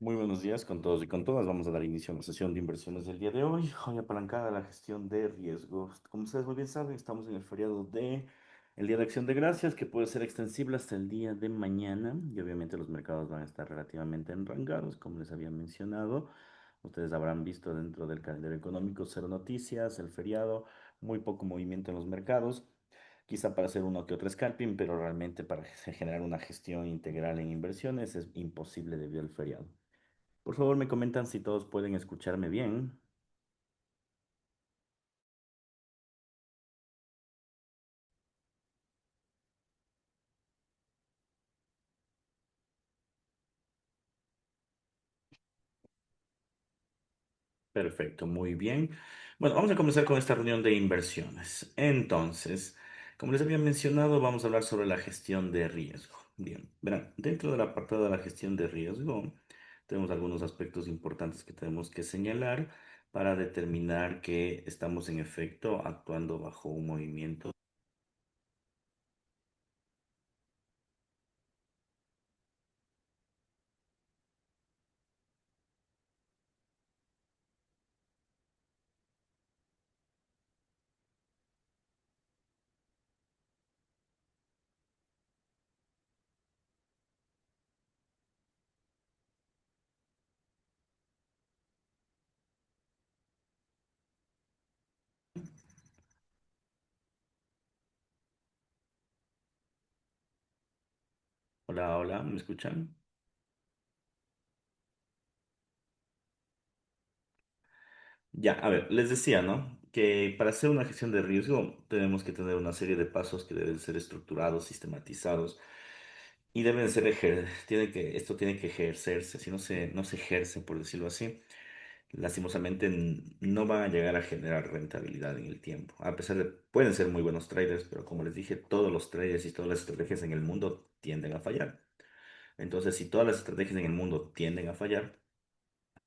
Muy buenos días con todos y con todas. Vamos a dar inicio a la sesión de inversiones del día de hoy apalancada a la gestión de riesgos. Como ustedes muy bien saben, estamos en el feriado de el Día de Acción de Gracias, que puede ser extensible hasta el día de mañana. Y obviamente los mercados van a estar relativamente enrangados, como les había mencionado. Ustedes habrán visto dentro del calendario económico cero noticias, el feriado, muy poco movimiento en los mercados. Quizá para hacer uno que otro scalping, pero realmente para generar una gestión integral en inversiones es imposible debido al feriado. Por favor, me comentan si todos pueden escucharme bien. Perfecto, muy bien. Bueno, vamos a comenzar con esta reunión de inversiones. Entonces, como les había mencionado, vamos a hablar sobre la gestión de riesgo. Bien, verán, dentro del apartado de la gestión de riesgo, tenemos algunos aspectos importantes que tenemos que señalar para determinar que estamos en efecto actuando bajo un movimiento. Hola, hola, ¿me escuchan? Ya, a ver, les decía, ¿no? Que para hacer una gestión de riesgo tenemos que tener una serie de pasos que deben ser estructurados, sistematizados y deben ser esto tiene que ejercerse. Si no se ejerce, por decirlo así, lastimosamente no van a llegar a generar rentabilidad en el tiempo. A pesar de, pueden ser muy buenos traders, pero como les dije, todos los traders y todas las estrategias en el mundo tienden a fallar. Entonces, si todas las estrategias en el mundo tienden a fallar,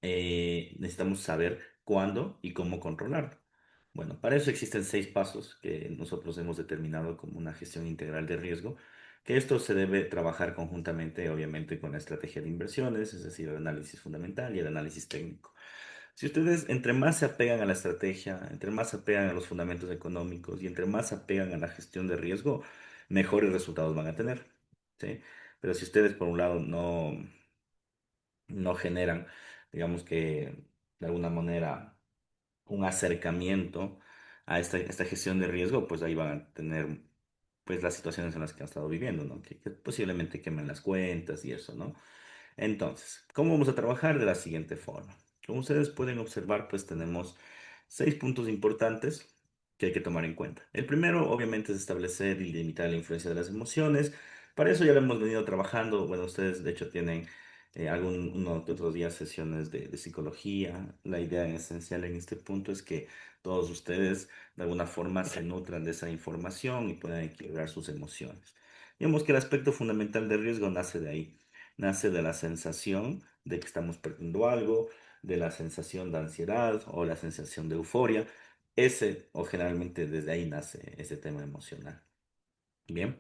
necesitamos saber cuándo y cómo controlarlo. Bueno, para eso existen 6 pasos que nosotros hemos determinado como una gestión integral de riesgo, que esto se debe trabajar conjuntamente, obviamente, con la estrategia de inversiones, es decir, el análisis fundamental y el análisis técnico. Si ustedes entre más se apegan a la estrategia, entre más se apegan a los fundamentos económicos y entre más se apegan a la gestión de riesgo, mejores resultados van a tener, ¿sí? Pero si ustedes, por un lado, no generan, digamos que de alguna manera, un acercamiento a esta gestión de riesgo, pues ahí van a tener pues las situaciones en las que han estado viviendo, ¿no? Que posiblemente quemen las cuentas y eso, ¿no? Entonces, ¿cómo vamos a trabajar? De la siguiente forma. Como ustedes pueden observar, pues tenemos 6 puntos importantes que hay que tomar en cuenta. El primero, obviamente, es establecer y limitar la influencia de las emociones. Para eso ya lo hemos venido trabajando. Bueno, ustedes de hecho tienen uno que otros días sesiones de psicología. La idea esencial en este punto es que todos ustedes de alguna forma se nutran de esa información y puedan equilibrar sus emociones. Digamos que el aspecto fundamental de riesgo nace de ahí, nace de la sensación de que estamos perdiendo algo, de la sensación de ansiedad o la sensación de euforia. Ese, o generalmente desde ahí nace ese tema emocional. Bien.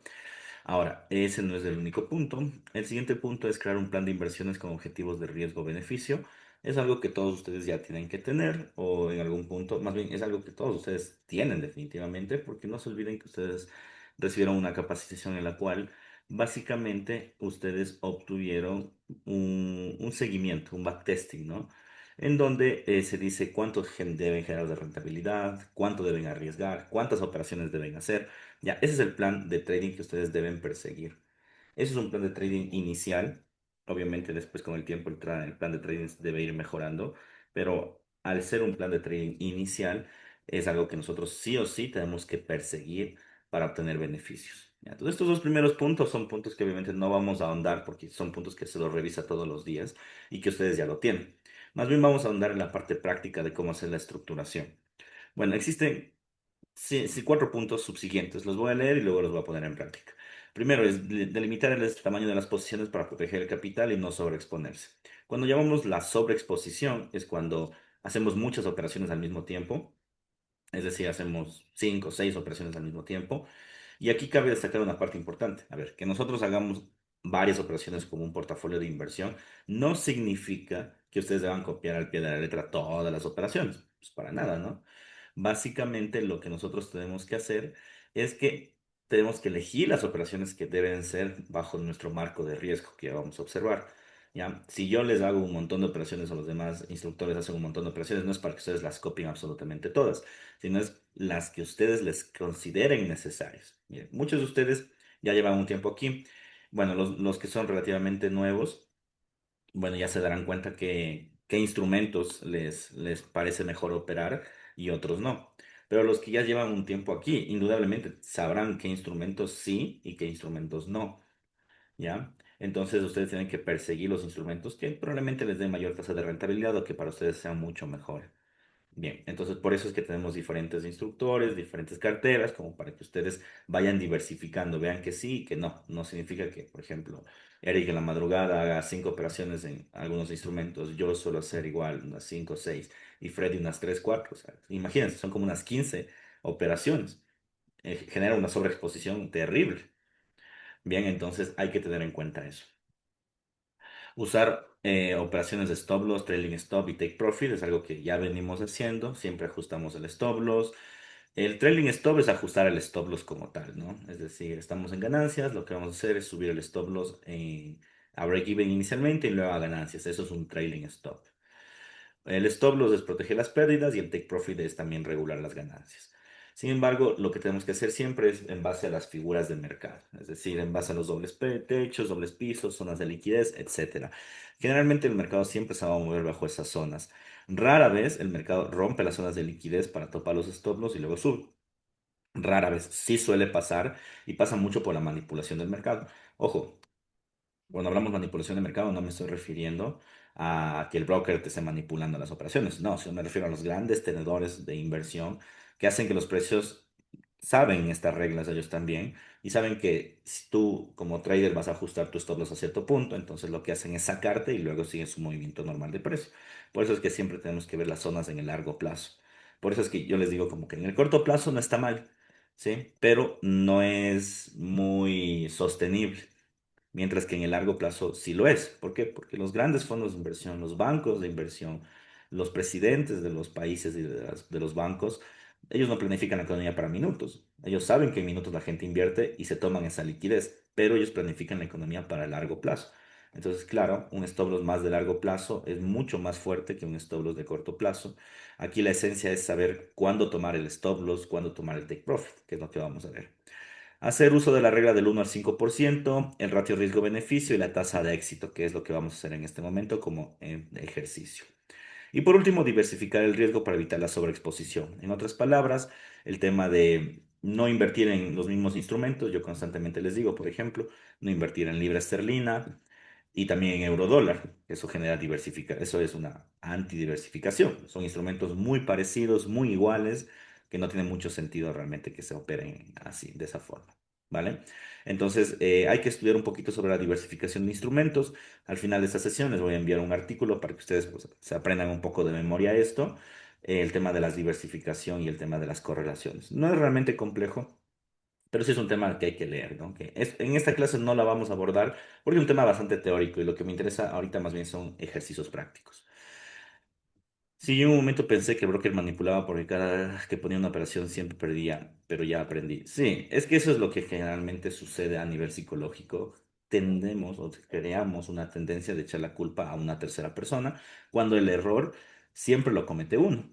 Ahora, ese no es el único punto. El siguiente punto es crear un plan de inversiones con objetivos de riesgo-beneficio. Es algo que todos ustedes ya tienen que tener o en algún punto, más bien es algo que todos ustedes tienen definitivamente, porque no se olviden que ustedes recibieron una capacitación en la cual básicamente ustedes obtuvieron un seguimiento, un backtesting, ¿no? En donde se dice deben generar de rentabilidad, cuánto deben arriesgar, cuántas operaciones deben hacer. Ya, ese es el plan de trading que ustedes deben perseguir. Ese es un plan de trading inicial. Obviamente después con el tiempo el plan de trading debe ir mejorando, pero al ser un plan de trading inicial es algo que nosotros sí o sí tenemos que perseguir para obtener beneficios. Ya, entonces estos 2 primeros puntos son puntos que obviamente no vamos a ahondar porque son puntos que se los revisa todos los días y que ustedes ya lo tienen. Más bien vamos a ahondar en la parte práctica de cómo hacer la estructuración. Bueno, existen sí, sí, 4 puntos subsiguientes. Los voy a leer y luego los voy a poner en práctica. Primero es delimitar el tamaño de las posiciones para proteger el capital y no sobreexponerse. Cuando llamamos la sobreexposición es cuando hacemos muchas operaciones al mismo tiempo, es decir, hacemos 5 o 6 operaciones al mismo tiempo. Y aquí cabe destacar una parte importante. A ver, que nosotros hagamos varias operaciones como un portafolio de inversión, no significa que ustedes deban copiar al pie de la letra todas las operaciones. Pues para nada, ¿no? Básicamente lo que nosotros tenemos que hacer es que tenemos que elegir las operaciones que deben ser bajo nuestro marco de riesgo que vamos a observar. ¿Ya? Si yo les hago un montón de operaciones o los demás instructores hacen un montón de operaciones, no es para que ustedes las copien absolutamente todas, sino es las que ustedes les consideren necesarias. Miren, muchos de ustedes ya llevan un tiempo aquí. Bueno, los que son relativamente nuevos, bueno, ya se darán cuenta que qué instrumentos les parece mejor operar y otros no. Pero los que ya llevan un tiempo aquí, indudablemente sabrán qué instrumentos sí y qué instrumentos no, ¿ya? Entonces ustedes tienen que perseguir los instrumentos que probablemente les den mayor tasa de rentabilidad o que para ustedes sean mucho mejor. Bien, entonces por eso es que tenemos diferentes instructores, diferentes carteras, como para que ustedes vayan diversificando, vean que sí y que no. No significa que, por ejemplo, Eric en la madrugada haga 5 operaciones en algunos instrumentos, yo suelo hacer igual unas 5 o 6 y Freddy unas 3 o 4. O sea, imagínense, son como unas 15 operaciones. Genera una sobreexposición terrible. Bien, entonces hay que tener en cuenta eso. Usar operaciones de stop loss, trailing stop y take profit es algo que ya venimos haciendo. Siempre ajustamos el stop loss. El trailing stop es ajustar el stop loss como tal, ¿no? Es decir, estamos en ganancias, lo que vamos a hacer es subir el stop loss a break-even inicialmente y luego a ganancias. Eso es un trailing stop. El stop loss es proteger las pérdidas y el take profit es también regular las ganancias. Sin embargo, lo que tenemos que hacer siempre es en base a las figuras del mercado, es decir, en base a los techos, dobles pisos, zonas de liquidez, etcétera. Generalmente el mercado siempre se va a mover bajo esas zonas. Rara vez el mercado rompe las zonas de liquidez para topar los stop loss y luego sube. Rara vez sí suele pasar y pasa mucho por la manipulación del mercado. Ojo, cuando hablamos de manipulación de mercado, no me estoy refiriendo a que el broker te esté manipulando las operaciones. No, sino me refiero a los grandes tenedores de inversión que hacen que los precios saben estas reglas ellos también y saben que si tú como trader vas a ajustar tus stop loss a cierto punto, entonces lo que hacen es sacarte y luego siguen su movimiento normal de precio. Por eso es que siempre tenemos que ver las zonas en el largo plazo. Por eso es que yo les digo como que en el corto plazo no está mal, ¿sí? Pero no es muy sostenible. Mientras que en el largo plazo sí lo es. ¿Por qué? Porque los grandes fondos de inversión, los bancos de inversión, los presidentes de los países y de los bancos, ellos no planifican la economía para minutos. Ellos saben que en minutos la gente invierte y se toman esa liquidez, pero ellos planifican la economía para el largo plazo. Entonces, claro, un stop loss más de largo plazo es mucho más fuerte que un stop loss de corto plazo. Aquí la esencia es saber cuándo tomar el stop loss, cuándo tomar el take profit, que es lo que vamos a ver. Hacer uso de la regla del 1 al 5%, el ratio riesgo-beneficio y la tasa de éxito, que es lo que vamos a hacer en este momento como ejercicio. Y por último, diversificar el riesgo para evitar la sobreexposición. En otras palabras, el tema de no invertir en los mismos instrumentos. Yo constantemente les digo, por ejemplo, no invertir en libra esterlina y también en euro dólar. Eso genera diversificación. Eso es una antidiversificación. Son instrumentos muy parecidos, muy iguales, que no tiene mucho sentido realmente que se operen así, de esa forma. ¿Vale? Entonces, hay que estudiar un poquito sobre la diversificación de instrumentos. Al final de esta sesión les voy a enviar un artículo para que ustedes pues, se aprendan un poco de memoria esto, el tema de la diversificación y el tema de las correlaciones. No es realmente complejo, pero sí es un tema que hay que leer, ¿no? En esta clase no la vamos a abordar porque es un tema bastante teórico y lo que me interesa ahorita más bien son ejercicios prácticos. Sí, yo en un momento pensé que el broker manipulaba porque cada vez que ponía una operación siempre perdía, pero ya aprendí. Sí, es que eso es lo que generalmente sucede a nivel psicológico. Tendemos o creamos una tendencia de echar la culpa a una tercera persona cuando el error siempre lo comete uno.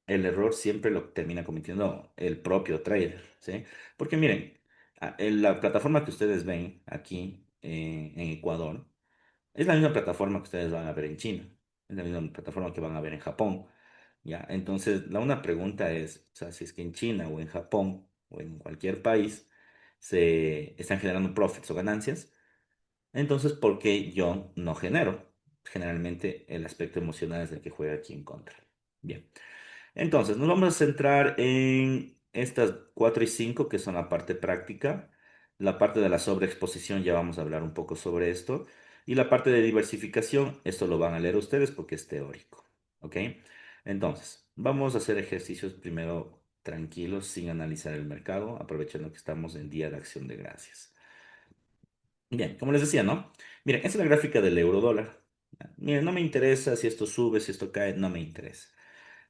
El error siempre lo termina cometiendo el propio trader, ¿sí? Porque miren, en la plataforma que ustedes ven aquí en Ecuador, es la misma plataforma que ustedes van a ver en China, es la misma plataforma que van a ver en Japón, ¿ya? Entonces, una pregunta es, o sea, si es que en China o en Japón o en cualquier país se están generando profits o ganancias, entonces, ¿por qué yo no genero? Generalmente el aspecto emocional es el que juega aquí en contra. Bien. Entonces, nos vamos a centrar en estas 4 y 5 que son la parte práctica. La parte de la sobreexposición, ya vamos a hablar un poco sobre esto. Y la parte de diversificación, esto lo van a leer ustedes porque es teórico. ¿Ok? Entonces, vamos a hacer ejercicios primero tranquilos, sin analizar el mercado, aprovechando que estamos en Día de Acción de Gracias. Bien, como les decía, ¿no? Miren, esta es la gráfica del euro dólar. Miren, no me interesa si esto sube, si esto cae, no me interesa.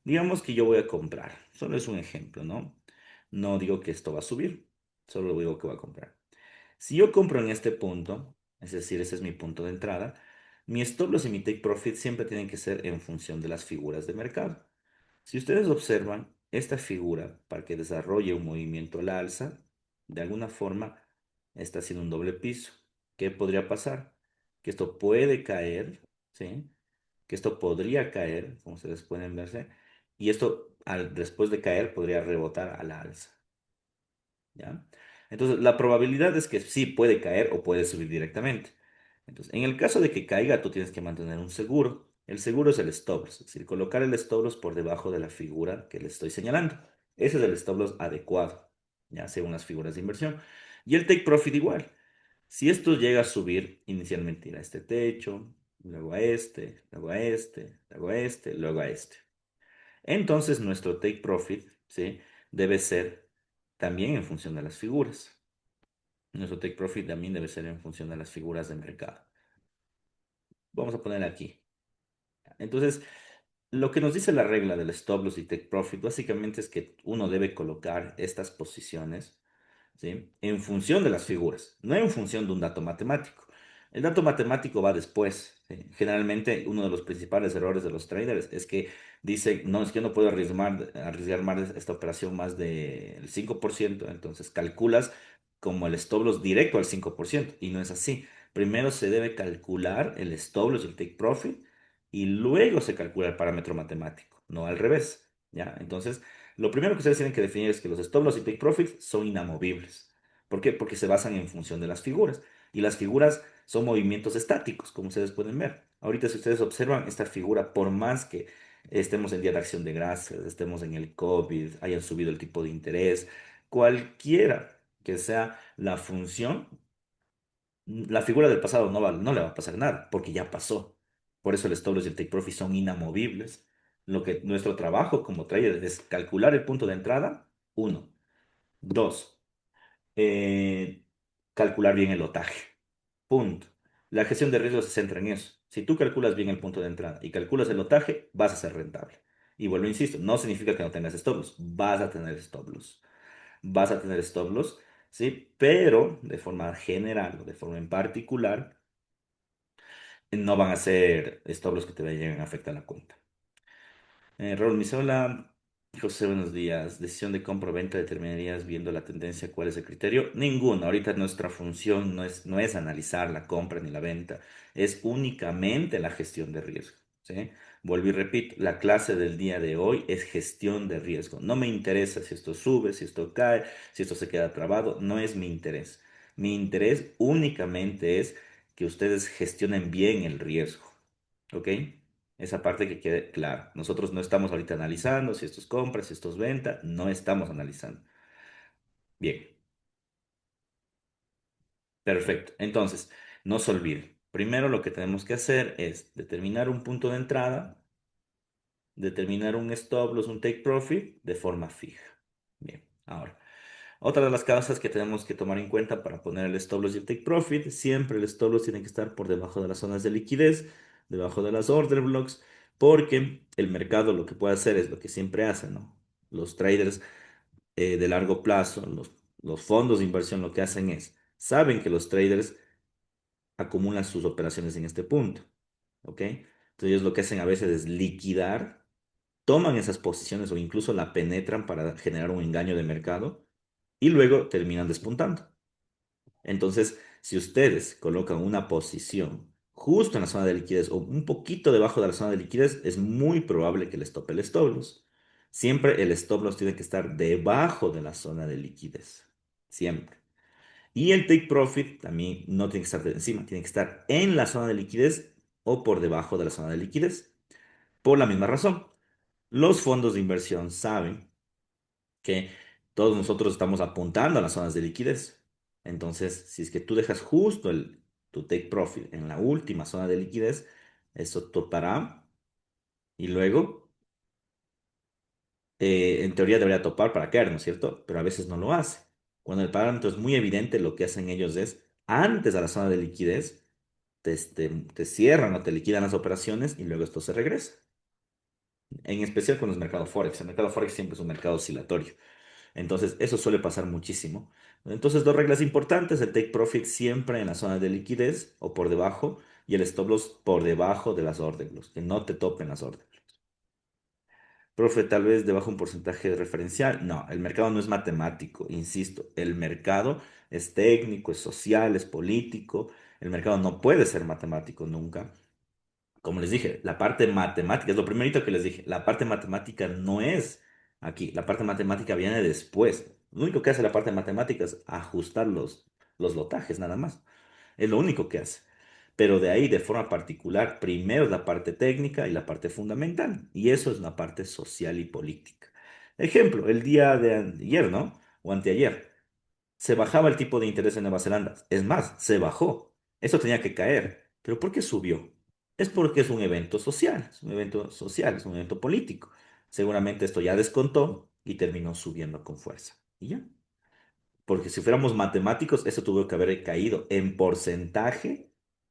Digamos que yo voy a comprar, solo es un ejemplo, ¿no? No digo que esto va a subir, solo digo que voy a comprar. Si yo compro en este punto, es decir, ese es mi punto de entrada, mi stop loss y mi take profit siempre tienen que ser en función de las figuras de mercado. Si ustedes observan esta figura para que desarrolle un movimiento al alza, de alguna forma está haciendo un doble piso. ¿Qué podría pasar? Que esto puede caer, ¿sí? Que esto podría caer, como ustedes pueden verse, y esto después de caer podría rebotar a la alza, ¿ya? Entonces, la probabilidad es que sí puede caer o puede subir directamente. Entonces, en el caso de que caiga, tú tienes que mantener un seguro. El seguro es el stop loss, es decir, colocar el stop loss por debajo de la figura que le estoy señalando. Ese es el stop loss adecuado, ya según las figuras de inversión. Y el take profit igual. Si esto llega a subir, inicialmente irá a este techo, luego a este, luego a este, luego a este, luego a este. Entonces, nuestro take profit, ¿sí? Debe ser también en función de las figuras. Nuestro take profit también debe ser en función de las figuras de mercado. Vamos a poner aquí. Entonces, lo que nos dice la regla del stop loss y take profit básicamente es que uno debe colocar estas posiciones, ¿sí? En función de las figuras, no en función de un dato matemático. El dato matemático va después, ¿sí? Generalmente uno de los principales errores de los traders es que dicen, no, es que yo no puedo arriesgar más esta operación más del 5%, entonces calculas como el stop loss directo al 5% y no es así. Primero se debe calcular el stop loss y el take profit y luego se calcula el parámetro matemático, no al revés, ¿ya? Entonces, lo primero que ustedes tienen que definir es que los stop loss y take profits son inamovibles. ¿Por qué? Porque se basan en función de las figuras. Y las figuras son movimientos estáticos, como ustedes pueden ver. Ahorita, si ustedes observan esta figura, por más que estemos en día de acción de gracias, estemos en el COVID, hayan subido el tipo de interés, cualquiera que sea la función, la figura del pasado no le va a pasar nada, porque ya pasó. Por eso el stop loss y el take profit son inamovibles. Lo que nuestro trabajo como trader es calcular el punto de entrada, uno. Dos, eh, calcular bien el lotaje. Punto. La gestión de riesgo se centra en eso. Si tú calculas bien el punto de entrada y calculas el lotaje, vas a ser rentable. Y vuelvo, insisto, no significa que no tengas stop loss. Vas a tener stop loss. Vas a tener stop loss, ¿sí? Pero de forma general o de forma en particular, no van a ser stop loss que te vayan a afectar la cuenta. Raúl Misola, José, buenos días. Decisión de compra o venta determinarías viendo la tendencia, ¿cuál es el criterio? Ninguno. Ahorita nuestra función no es analizar la compra ni la venta, es únicamente la gestión de riesgo, ¿sí? Vuelvo y repito, la clase del día de hoy es gestión de riesgo. No me interesa si esto sube, si esto cae, si esto se queda trabado, no es mi interés. Mi interés únicamente es que ustedes gestionen bien el riesgo, ¿ok? Esa parte que quede clara. Nosotros no estamos ahorita analizando si esto es compra, si esto es venta, no estamos analizando. Bien, perfecto. Entonces, no se olviden. Primero lo que tenemos que hacer es determinar un punto de entrada, determinar un stop loss, un take profit de forma fija. Bien, ahora. Otra de las causas que tenemos que tomar en cuenta para poner el stop loss y el take profit, siempre el stop loss tiene que estar por debajo de las zonas de liquidez, debajo de las order blocks, porque el mercado lo que puede hacer es lo que siempre hacen, ¿no? Los traders de largo plazo, los fondos de inversión lo que hacen es, saben que los traders acumulan sus operaciones en este punto, ¿ok? Entonces ellos lo que hacen a veces es liquidar, toman esas posiciones o incluso la penetran para generar un engaño de mercado y luego terminan despuntando. Entonces, si ustedes colocan una posición justo en la zona de liquidez o un poquito debajo de la zona de liquidez, es muy probable que les tope el stop loss. Siempre el stop loss tiene que estar debajo de la zona de liquidez. Siempre. Y el take profit también no tiene que estar de encima, tiene que estar en la zona de liquidez o por debajo de la zona de liquidez. Por la misma razón, los fondos de inversión saben que todos nosotros estamos apuntando a las zonas de liquidez. Entonces, si es que tú dejas justo tu take profit en la última zona de liquidez, eso topará y luego, en teoría debería topar para caer, ¿no es cierto? Pero a veces no lo hace. Cuando el parámetro es muy evidente, lo que hacen ellos es antes a la zona de liquidez, te cierran o te liquidan las operaciones y luego esto se regresa. En especial con los mercados Forex. El mercado Forex siempre es un mercado oscilatorio. Entonces, eso suele pasar muchísimo. Entonces, dos reglas importantes, el take profit siempre en la zona de liquidez o por debajo y el stop loss por debajo de las órdenes, que no te topen las órdenes. Profe, tal vez debajo un porcentaje de referencial. No, el mercado no es matemático, insisto. El mercado es técnico, es social, es político. El mercado no puede ser matemático nunca. Como les dije, la parte matemática, es lo primerito que les dije, la parte matemática no es aquí, la parte matemática viene después. Lo único que hace la parte matemática es ajustar los lotajes, nada más. Es lo único que hace. Pero de ahí, de forma particular, primero es la parte técnica y la parte fundamental. Y eso es una parte social y política. Ejemplo, el día de ayer, ¿no? O anteayer se bajaba el tipo de interés en Nueva Zelanda. Es más, se bajó. Eso tenía que caer. ¿Pero por qué subió? Es porque es un evento social, es un evento social, es un evento político. Seguramente esto ya descontó y terminó subiendo con fuerza. Y ya. Porque si fuéramos matemáticos, eso tuvo que haber caído en porcentaje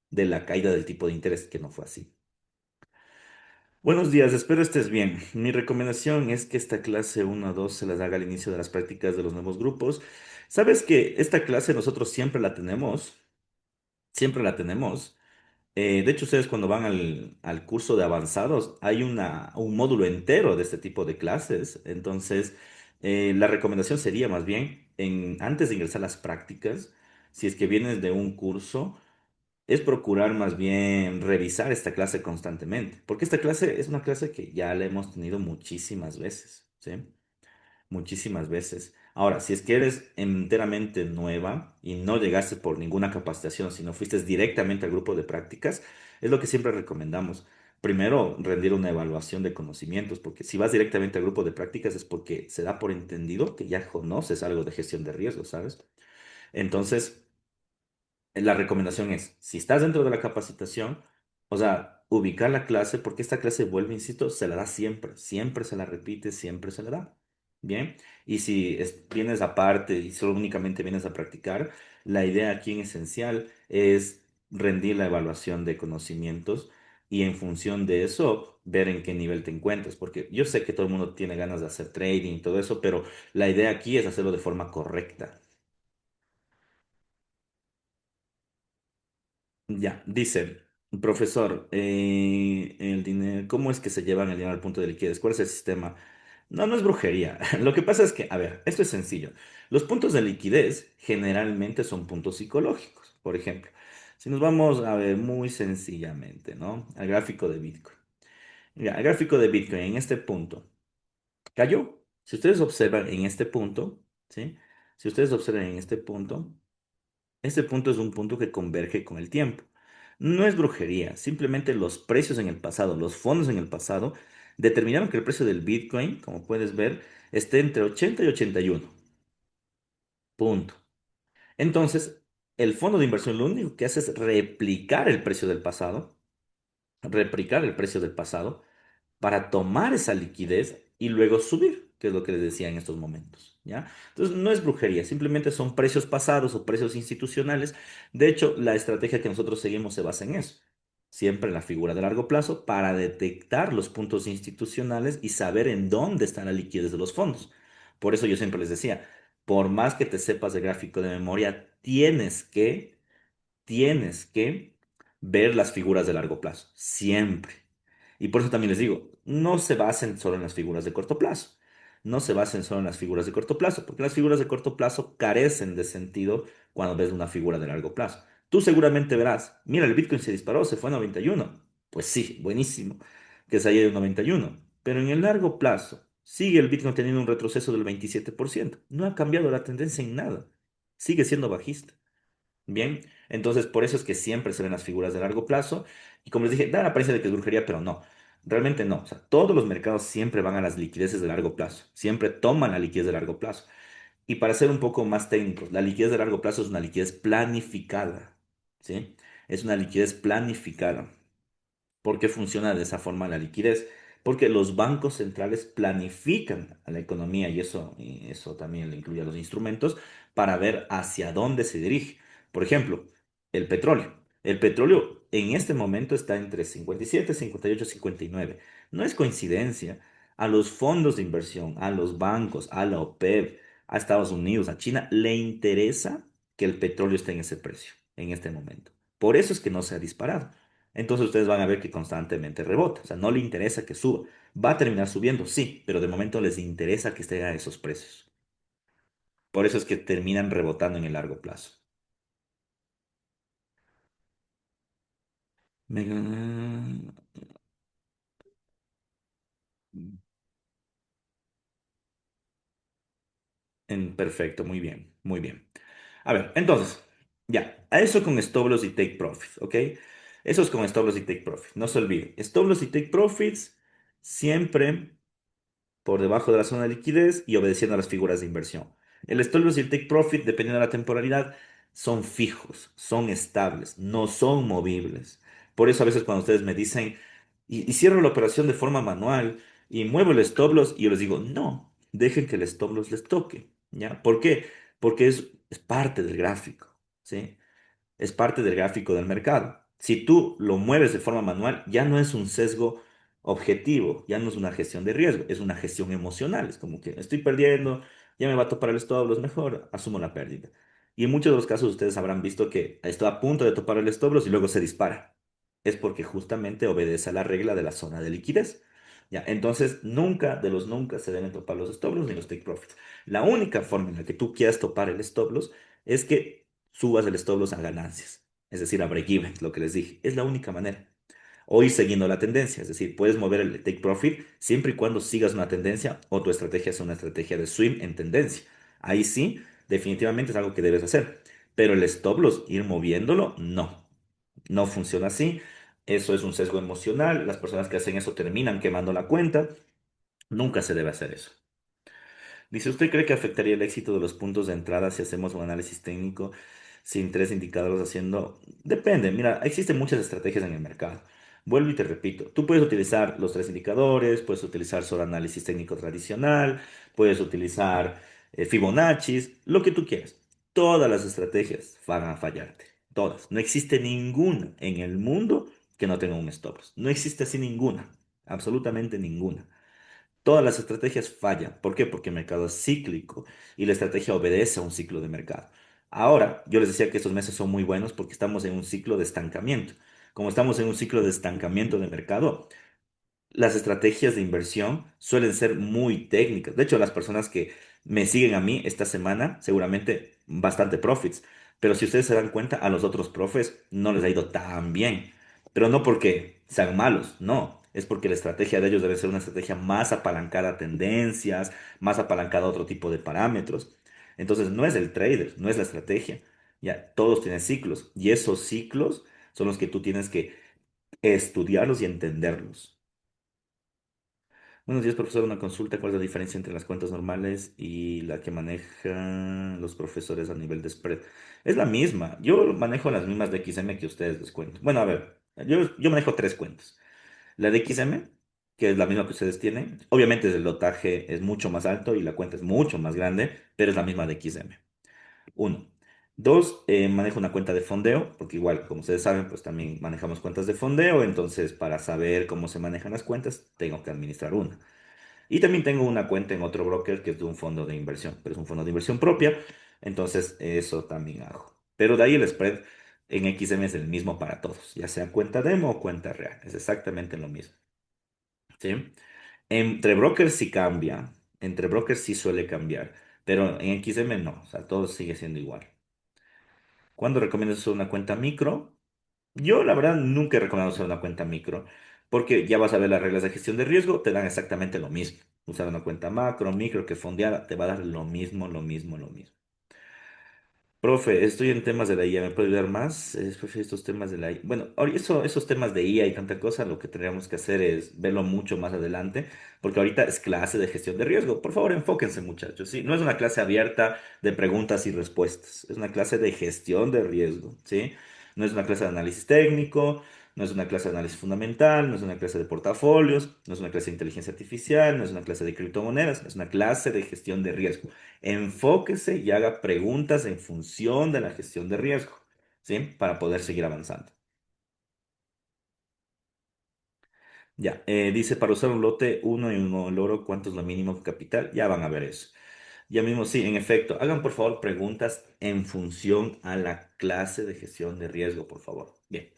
de la caída del tipo de interés, que no fue así. Buenos días, espero estés bien. Mi recomendación es que esta clase 1 a 2 se las haga al inicio de las prácticas de los nuevos grupos. Sabes que esta clase nosotros siempre la tenemos. De hecho, ustedes cuando van al curso de avanzados, hay un módulo entero de este tipo de clases. Entonces, la recomendación sería más bien, antes de ingresar a las prácticas, si es que vienes de un curso, es procurar más bien revisar esta clase constantemente, porque esta clase es una clase que ya la hemos tenido muchísimas veces, ¿sí? Muchísimas veces. Ahora, si es que eres enteramente nueva y no llegaste por ninguna capacitación, sino fuiste directamente al grupo de prácticas, es lo que siempre recomendamos. Primero, rendir una evaluación de conocimientos, porque si vas directamente al grupo de prácticas es porque se da por entendido que ya conoces algo de gestión de riesgos, ¿sabes? Entonces, la recomendación es, si estás dentro de la capacitación, o sea, ubicar la clase, porque esta clase vuelve, insisto, se la da siempre, siempre se la repite, siempre se la da. Bien, y si vienes aparte y solo únicamente vienes a practicar, la idea aquí en esencial es rendir la evaluación de conocimientos y en función de eso ver en qué nivel te encuentras, porque yo sé que todo el mundo tiene ganas de hacer trading y todo eso, pero la idea aquí es hacerlo de forma correcta. Ya, dice, profesor, el dinero, ¿cómo es que se llevan el dinero al punto de liquidez? ¿Cuál es el sistema? No, no es brujería. Lo que pasa es que, a ver, esto es sencillo. Los puntos de liquidez generalmente son puntos psicológicos. Por ejemplo, si nos vamos a ver muy sencillamente, ¿no? Al gráfico de Bitcoin. Mira, el gráfico de Bitcoin en este punto cayó. Si ustedes observan en este punto, ¿sí? Si ustedes observan en este punto es un punto que converge con el tiempo. No es brujería, simplemente los precios en el pasado, los fondos en el pasado, determinaron que el precio del Bitcoin, como puedes ver, esté entre 80 y 81. Punto. Entonces, el fondo de inversión lo único que hace es replicar el precio del pasado, replicar el precio del pasado, para tomar esa liquidez y luego subir, que es lo que les decía en estos momentos, ¿ya? Entonces, no es brujería, simplemente son precios pasados o precios institucionales. De hecho, la estrategia que nosotros seguimos se basa en eso. Siempre en la figura de largo plazo para detectar los puntos institucionales y saber en dónde está la liquidez de los fondos. Por eso yo siempre les decía, por más que te sepas de gráfico de memoria, tienes que ver las figuras de largo plazo, siempre. Y por eso también les digo, no se basen solo en las figuras de corto plazo. No se basen solo en las figuras de corto plazo, porque las figuras de corto plazo carecen de sentido cuando ves una figura de largo plazo. Tú seguramente verás, mira, el Bitcoin se disparó, se fue a 91. Pues sí, buenísimo que se haya ido a 91. Pero en el largo plazo, sigue el Bitcoin teniendo un retroceso del 27%. No ha cambiado la tendencia en nada. Sigue siendo bajista. Bien, entonces por eso es que siempre se ven las figuras de largo plazo. Y como les dije, da la apariencia de que es brujería, pero no, realmente no. O sea, todos los mercados siempre van a las liquideces de largo plazo, siempre toman la liquidez de largo plazo. Y para ser un poco más técnicos, la liquidez de largo plazo es una liquidez planificada, ¿sí? Es una liquidez planificada. ¿Por qué funciona de esa forma la liquidez? Porque los bancos centrales planifican a la economía y eso también le incluye a los instrumentos para ver hacia dónde se dirige. Por ejemplo, el petróleo. El petróleo en este momento está entre 57, 58, 59. No es coincidencia. A los fondos de inversión, a los bancos, a la OPEP, a Estados Unidos, a China, le interesa que el petróleo esté en ese precio, en este momento. Por eso es que no se ha disparado. Entonces ustedes van a ver que constantemente rebota. O sea, no le interesa que suba. Va a terminar subiendo, sí, pero de momento les interesa que esté a esos precios. Por eso es que terminan rebotando en el largo plazo. Me- Perfecto, muy bien, muy bien. A ver, entonces, ya, a eso con stop loss y take profits, ¿ok? Eso es con stop loss y take profits. No se olvide, stop loss y take profits siempre por debajo de la zona de liquidez y obedeciendo a las figuras de inversión. El stop loss y el take profit, dependiendo de la temporalidad, son fijos, son estables, no son movibles. Por eso a veces cuando ustedes me dicen, y cierro la operación de forma manual y muevo el stop loss, y yo les digo, no, dejen que el stop loss les toque, ¿ya? ¿Por qué? Porque es parte del gráfico, ¿sí? Es parte del gráfico del mercado. Si tú lo mueves de forma manual, ya no es un sesgo objetivo, ya no es una gestión de riesgo, es una gestión emocional. Es como que estoy perdiendo, ya me va a topar el stop loss, mejor asumo la pérdida. Y en muchos de los casos ustedes habrán visto que está a punto de topar el stop loss y luego se dispara. Es porque justamente obedece a la regla de la zona de liquidez. Ya, entonces, nunca de los nunca se deben topar los stop loss ni los take profits. La única forma en la que tú quieras topar el stop loss es que subas el stop loss a ganancias, es decir, a break-even, lo que les dije. Es la única manera. O ir siguiendo la tendencia, es decir, puedes mover el take profit siempre y cuando sigas una tendencia o tu estrategia es una estrategia de swing en tendencia. Ahí sí, definitivamente es algo que debes hacer. Pero el stop loss, ir moviéndolo, no. No funciona así. Eso es un sesgo emocional. Las personas que hacen eso terminan quemando la cuenta. Nunca se debe hacer eso. Dice, ¿usted cree que afectaría el éxito de los puntos de entrada si hacemos un análisis técnico sin tres indicadores haciendo? Depende, mira, existen muchas estrategias en el mercado. Vuelvo y te repito, tú puedes utilizar los tres indicadores, puedes utilizar solo análisis técnico tradicional, puedes utilizar Fibonacci, lo que tú quieras. Todas las estrategias van a fallarte, todas. No existe ninguna en el mundo que no tenga un stop loss. No existe así ninguna, absolutamente ninguna. Todas las estrategias fallan. ¿Por qué? Porque el mercado es cíclico y la estrategia obedece a un ciclo de mercado. Ahora, yo les decía que estos meses son muy buenos porque estamos en un ciclo de estancamiento. Como estamos en un ciclo de estancamiento de mercado, las estrategias de inversión suelen ser muy técnicas. De hecho, las personas que me siguen a mí esta semana, seguramente bastante profits. Pero si ustedes se dan cuenta, a los otros profes no les ha ido tan bien. Pero no porque sean malos, no. Es porque la estrategia de ellos debe ser una estrategia más apalancada a tendencias, más apalancada a otro tipo de parámetros. Entonces, no es el trader, no es la estrategia. Ya, todos tienen ciclos. Y esos ciclos son los que tú tienes que estudiarlos y entenderlos. Buenos días, profesor. Una consulta. ¿Cuál es la diferencia entre las cuentas normales y la que manejan los profesores a nivel de spread? Es la misma. Yo manejo las mismas de XM que ustedes les cuento. Bueno, a ver, yo manejo tres cuentas. La de XM, que es la misma que ustedes tienen. Obviamente el lotaje es mucho más alto y la cuenta es mucho más grande, pero es la misma de XM. Uno. Dos, manejo una cuenta de fondeo, porque igual, como ustedes saben, pues también manejamos cuentas de fondeo. Entonces, para saber cómo se manejan las cuentas, tengo que administrar una. Y también tengo una cuenta en otro broker que es de un fondo de inversión, pero es un fondo de inversión propia, entonces eso también hago. Pero de ahí el spread en XM es el mismo para todos, ya sea cuenta demo o cuenta real, es exactamente lo mismo, ¿sí? Entre brokers sí cambia, entre brokers sí suele cambiar, pero en XM no, o sea, todo sigue siendo igual. ¿Cuándo recomiendas usar una cuenta micro? Yo, la verdad, nunca he recomendado usar una cuenta micro, porque ya vas a ver las reglas de gestión de riesgo, te dan exactamente lo mismo. Usar una cuenta macro, micro, que fondeada, te va a dar lo mismo, lo mismo, lo mismo. Profe, estoy en temas de la IA, ¿me puede ayudar más? Profe, estos temas de la IA. Bueno, esos temas de IA y tanta cosa, lo que tendríamos que hacer es verlo mucho más adelante, porque ahorita es clase de gestión de riesgo. Por favor, enfóquense, muchachos, ¿sí? No es una clase abierta de preguntas y respuestas, es una clase de gestión de riesgo, ¿sí? No es una clase de análisis técnico, no es una clase de análisis fundamental, no es una clase de portafolios, no es una clase de inteligencia artificial, no es una clase de criptomonedas, es una clase de gestión de riesgo. Enfóquese y haga preguntas en función de la gestión de riesgo. ¿sí? Para poder seguir avanzando. Ya, dice, para usar un lote uno y uno el oro, ¿cuánto es lo mínimo de capital? Ya van a ver eso. Ya mismo, sí, en efecto. Hagan por favor preguntas en función a la clase de gestión de riesgo, por favor. Bien,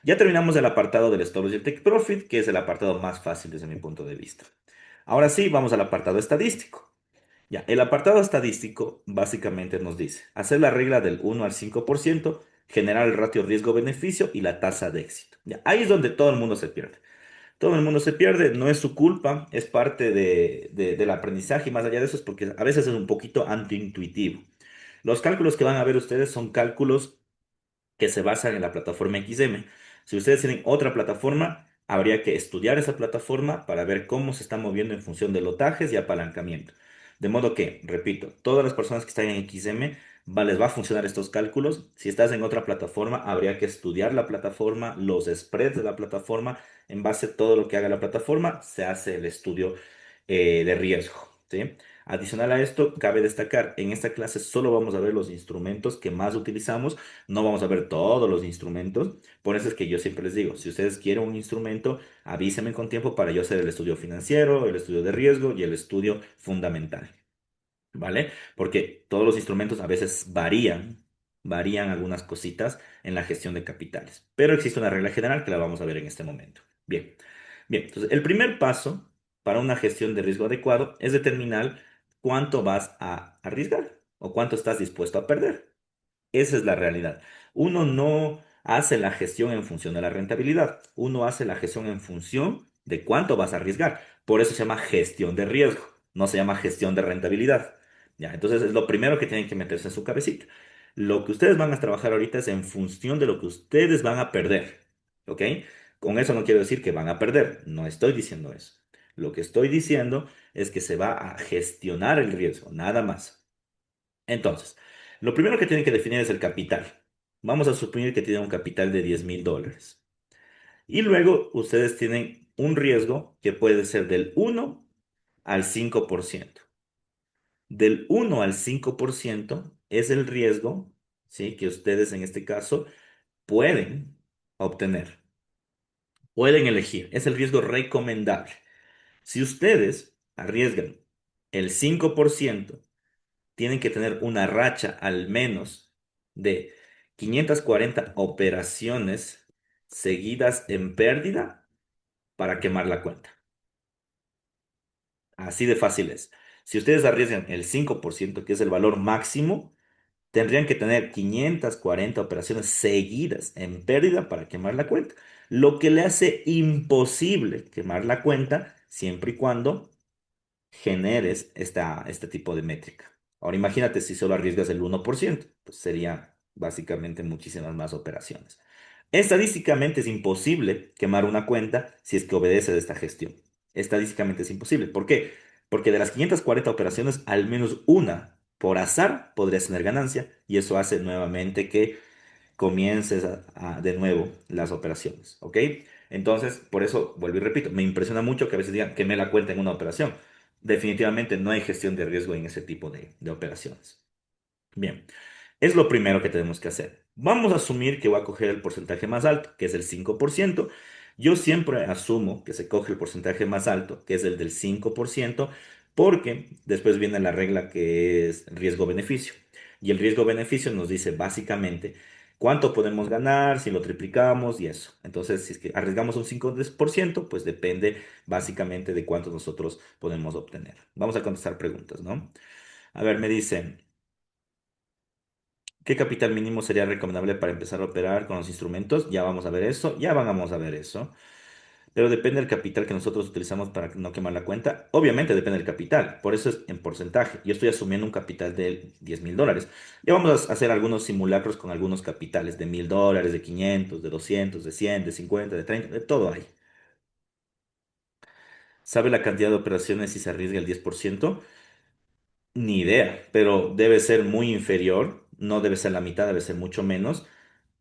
ya terminamos el apartado del Storage y el Take Profit, que es el apartado más fácil desde mi punto de vista. Ahora sí, vamos al apartado estadístico. Ya, el apartado estadístico básicamente nos dice hacer la regla del 1 al 5%, generar el ratio riesgo-beneficio y la tasa de éxito. Ya, ahí es donde todo el mundo se pierde. Todo el mundo se pierde, no es su culpa, es parte del aprendizaje y más allá de eso es porque a veces es un poquito antiintuitivo. Los cálculos que van a ver ustedes son cálculos que se basan en la plataforma XM. Si ustedes tienen otra plataforma, habría que estudiar esa plataforma para ver cómo se está moviendo en función de lotajes y apalancamiento. De modo que, repito, todas las personas que están en XM les va a funcionar estos cálculos. Si estás en otra plataforma, habría que estudiar la plataforma, los spreads de la plataforma. En base a todo lo que haga la plataforma, se hace el estudio de riesgo. ¿Sí? Adicional a esto, cabe destacar, en esta clase solo vamos a ver los instrumentos que más utilizamos, no vamos a ver todos los instrumentos. Por eso es que yo siempre les digo, si ustedes quieren un instrumento, avísenme con tiempo para yo hacer el estudio financiero, el estudio de riesgo y el estudio fundamental. ¿Vale? Porque todos los instrumentos a veces varían algunas cositas en la gestión de capitales. Pero existe una regla general que la vamos a ver en este momento. Bien, bien. Entonces, el primer paso para una gestión de riesgo adecuado es determinar cuánto vas a arriesgar o cuánto estás dispuesto a perder. Esa es la realidad. Uno no hace la gestión en función de la rentabilidad. Uno hace la gestión en función de cuánto vas a arriesgar. Por eso se llama gestión de riesgo. No se llama gestión de rentabilidad. Ya, entonces es lo primero que tienen que meterse en su cabecita. Lo que ustedes van a trabajar ahorita es en función de lo que ustedes van a perder. ¿Ok? Con eso no quiero decir que van a perder. No estoy diciendo eso. Lo que estoy diciendo es que se va a gestionar el riesgo, nada más. Entonces, lo primero que tienen que definir es el capital. Vamos a suponer que tienen un capital de $10,000. Y luego ustedes tienen un riesgo que puede ser del 1 al 5%. Del 1 al 5% es el riesgo, ¿sí? Que ustedes en este caso pueden obtener, pueden elegir. Es el riesgo recomendable. Si ustedes arriesgan el 5%, tienen que tener una racha al menos de 540 operaciones seguidas en pérdida para quemar la cuenta. Así de fácil es. Si ustedes arriesgan el 5%, que es el valor máximo, tendrían que tener 540 operaciones seguidas en pérdida para quemar la cuenta, lo que le hace imposible quemar la cuenta siempre y cuando generes este tipo de métrica. Ahora imagínate si solo arriesgas el 1%, pues sería básicamente muchísimas más operaciones. Estadísticamente es imposible quemar una cuenta si es que obedece de esta gestión. Estadísticamente es imposible. ¿Por qué? Porque de las 540 operaciones, al menos una por azar podrías tener ganancia y eso hace nuevamente que comiences de nuevo las operaciones, ¿ok? Entonces, por eso, vuelvo y repito, me impresiona mucho que a veces digan que me la cuenta en una operación. Definitivamente no hay gestión de riesgo en ese tipo de operaciones. Bien, es lo primero que tenemos que hacer. Vamos a asumir que voy a coger el porcentaje más alto, que es el 5%. Yo siempre asumo que se coge el porcentaje más alto, que es el del 5%, porque después viene la regla que es riesgo-beneficio. Y el riesgo-beneficio nos dice básicamente cuánto podemos ganar si lo triplicamos y eso. Entonces, si es que arriesgamos un 5%, pues depende básicamente de cuánto nosotros podemos obtener. Vamos a contestar preguntas, ¿no? A ver, me dicen. ¿Qué capital mínimo sería recomendable para empezar a operar con los instrumentos? Ya vamos a ver eso, ya vamos a ver eso. Pero depende del capital que nosotros utilizamos para no quemar la cuenta. Obviamente depende del capital, por eso es en porcentaje. Yo estoy asumiendo un capital de $10,000. Ya vamos a hacer algunos simulacros con algunos capitales de $1,000, de 500, de 200, de 100, de 50, de 30, de todo hay. ¿Sabe la cantidad de operaciones si se arriesga el 10%? Ni idea, pero debe ser muy inferior. No debe ser la mitad, debe ser mucho menos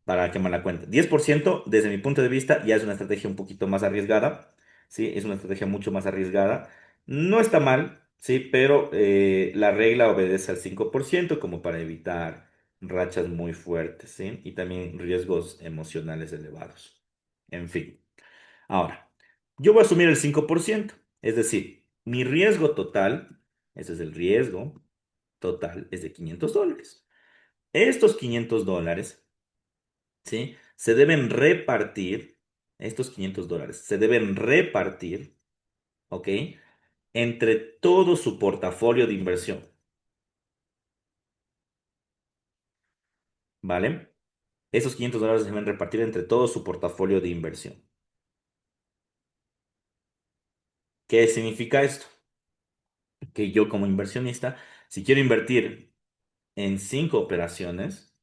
para quemar la cuenta. 10% desde mi punto de vista, ya es una estrategia un poquito más arriesgada, ¿sí? Es una estrategia mucho más arriesgada. No está mal, ¿sí? Pero la regla obedece al 5% como para evitar. rachas muy fuertes, ¿sí? Y también riesgos emocionales elevados. En fin. Ahora, yo voy a asumir el 5%, es decir, mi riesgo total, ese es el riesgo total, es de $500. Estos $500, ¿sí? Se deben repartir, estos $500 se deben repartir, ¿ok? Entre todo su portafolio de inversión, ¿vale? Esos $500 se deben repartir entre todo su portafolio de inversión. ¿Qué significa esto? Que yo como inversionista, si quiero invertir en 5 operaciones,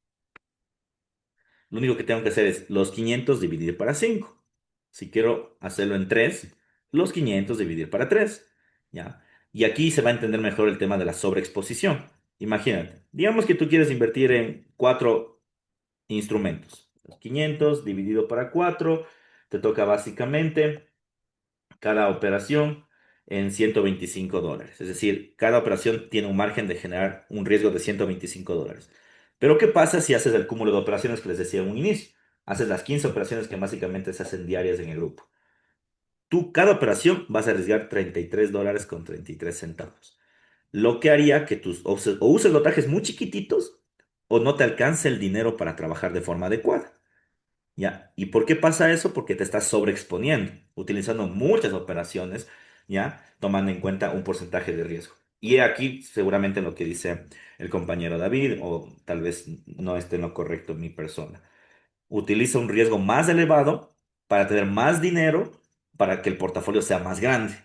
lo único que tengo que hacer es los 500 dividir para 5. Si quiero hacerlo en 3, los 500 dividir para 3. ¿Ya? Y aquí se va a entender mejor el tema de la sobreexposición. Imagínate, digamos que tú quieres invertir en 4 instrumentos. Los 500 dividido para 4, te toca básicamente cada operación en $125. Es decir, cada operación tiene un margen de generar un riesgo de $125. Pero ¿qué pasa si haces el cúmulo de operaciones que les decía en un inicio? Haces las 15 operaciones que básicamente se hacen diarias en el grupo. Tú, cada operación, vas a arriesgar $33 con 33 centavos. Lo que haría que tus o uses lotajes muy chiquititos o no te alcance el dinero para trabajar de forma adecuada. ¿Ya? ¿Y por qué pasa eso? Porque te estás sobreexponiendo, utilizando muchas operaciones, ¿ya? Tomando en cuenta un porcentaje de riesgo. Y he aquí seguramente lo que dice el compañero David, o tal vez no esté en lo correcto mi persona. Utiliza un riesgo más elevado para tener más dinero, para que el portafolio sea más grande.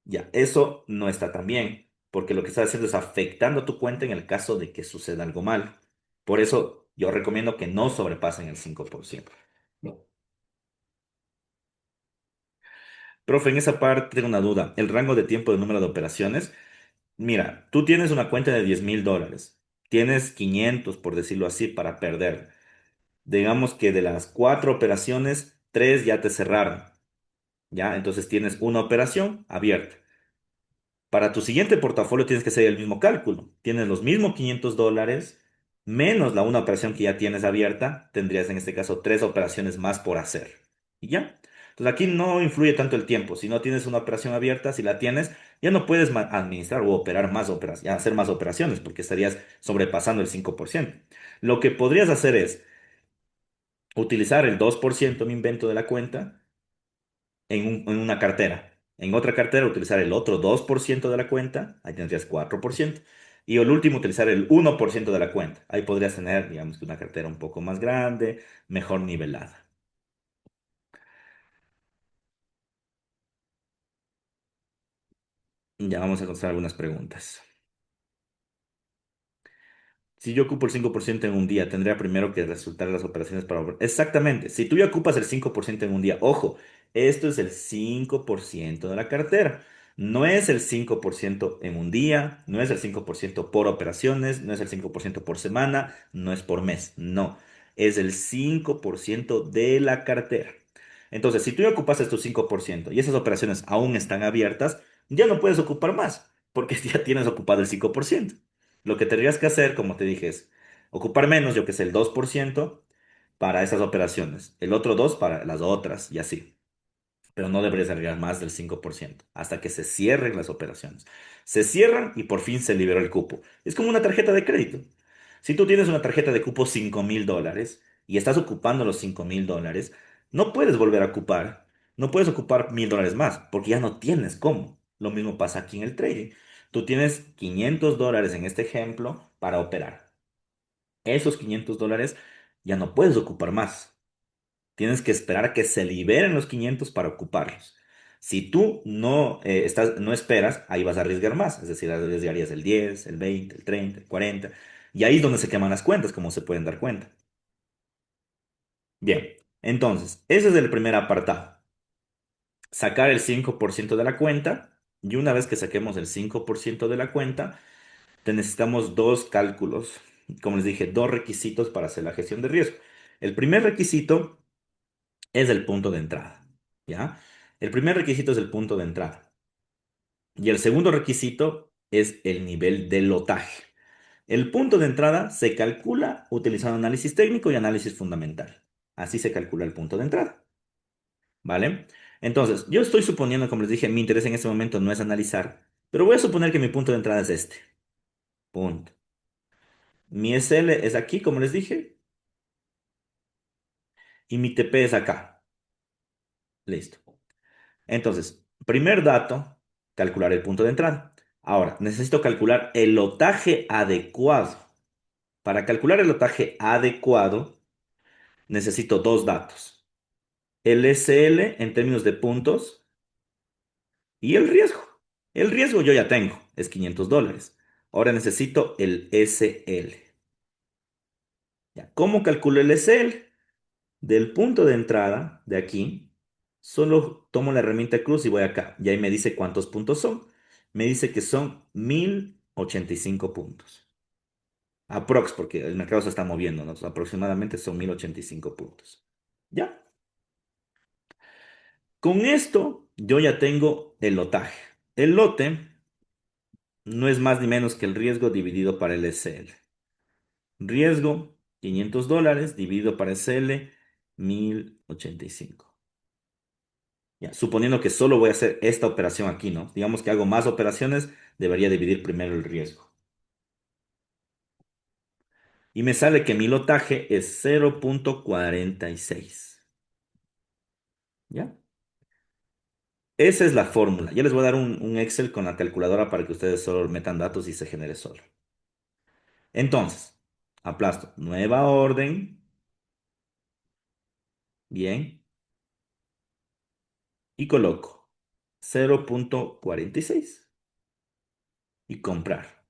Ya, eso no está tan bien, porque lo que estás haciendo es afectando a tu cuenta en el caso de que suceda algo mal. Por eso yo recomiendo que no sobrepasen el 5%. Profe, en esa parte tengo una duda. El rango de tiempo de número de operaciones. Mira, tú tienes una cuenta de $10,000. Tienes 500, por decirlo así, para perder. Digamos que de las 4 operaciones, 3 ya te cerraron. ¿Ya? Entonces tienes una operación abierta. Para tu siguiente portafolio tienes que hacer el mismo cálculo. Tienes los mismos $500 menos la una operación que ya tienes abierta. Tendrías en este caso 3 operaciones más por hacer. ¿Y ya? Entonces aquí no influye tanto el tiempo. Si no tienes una operación abierta, si la tienes, ya no puedes administrar o operar más operaciones, hacer más operaciones porque estarías sobrepasando el 5%. Lo que podrías hacer es utilizar el 2%, me invento, de la cuenta en una cartera. En otra cartera utilizar el otro 2% de la cuenta, ahí tendrías 4%. Y el último utilizar el 1% de la cuenta. Ahí podrías tener, digamos, que una cartera un poco más grande, mejor nivelada. Ya vamos a contestar algunas preguntas. Si yo ocupo el 5% en un día, tendría primero que resultar las operaciones para... Exactamente. Si tú ya ocupas el 5% en un día, ojo, esto es el 5% de la cartera. No es el 5% en un día, no es el 5% por operaciones, no es el 5% por semana, no es por mes, no. Es el 5% de la cartera. Entonces, si tú ya ocupas estos 5% y esas operaciones aún están abiertas, ya no puedes ocupar más, porque ya tienes ocupado el 5%. Lo que tendrías que hacer, como te dije, es ocupar menos, yo que sé, el 2% para esas operaciones, el otro 2% para las otras y así. Pero no deberías agregar más del 5% hasta que se cierren las operaciones. Se cierran y por fin se liberó el cupo. Es como una tarjeta de crédito. Si tú tienes una tarjeta de cupo $5,000 y estás ocupando los $5,000, no puedes volver a ocupar. No puedes ocupar $1,000 más porque ya no tienes cómo. Lo mismo pasa aquí en el trading. Tú tienes $500 en este ejemplo para operar. Esos $500 ya no puedes ocupar más. Tienes que esperar a que se liberen los 500 para ocuparlos. Si tú no esperas, ahí vas a arriesgar más. Es decir, arriesgarías el 10, el 20, el 30, el 40. Y ahí es donde se queman las cuentas, como se pueden dar cuenta. Bien, entonces, ese es el primer apartado. Sacar el 5% de la cuenta. Y una vez que saquemos el 5% de la cuenta, te necesitamos dos cálculos. Como les dije, dos requisitos para hacer la gestión de riesgo. El primer requisito es el punto de entrada, ¿ya? El primer requisito es el punto de entrada. Y el segundo requisito es el nivel de lotaje. El punto de entrada se calcula utilizando análisis técnico y análisis fundamental. Así se calcula el punto de entrada, ¿vale? Entonces, yo estoy suponiendo, como les dije, mi interés en este momento no es analizar, pero voy a suponer que mi punto de entrada es este. Punto. Mi SL es aquí, como les dije, y mi TP es acá. Listo. Entonces, primer dato, calcular el punto de entrada. Ahora, necesito calcular el lotaje adecuado. Para calcular el lotaje adecuado, necesito dos datos. El SL en términos de puntos y el riesgo. El riesgo yo ya tengo, es $500. Ahora necesito el SL. Ya, ¿cómo calculo el SL? Del punto de entrada de aquí, solo tomo la herramienta cruz y voy acá. Y ahí me dice cuántos puntos son. Me dice que son 1085 puntos. Aprox, porque el mercado se está moviendo, ¿no? Entonces, aproximadamente son 1085 puntos. ¿Ya? Con esto yo ya tengo el lotaje. El lote no es más ni menos que el riesgo dividido para el SL. Riesgo, $500 dividido para SL, 1085. Ya, suponiendo que solo voy a hacer esta operación aquí, ¿no? Digamos que hago más operaciones, debería dividir primero el riesgo. Y me sale que mi lotaje es 0,46. ¿Ya? Esa es la fórmula. Ya les voy a dar un Excel con la calculadora para que ustedes solo metan datos y se genere solo. Entonces, aplasto nueva orden, bien, y coloco 0,46 y comprar.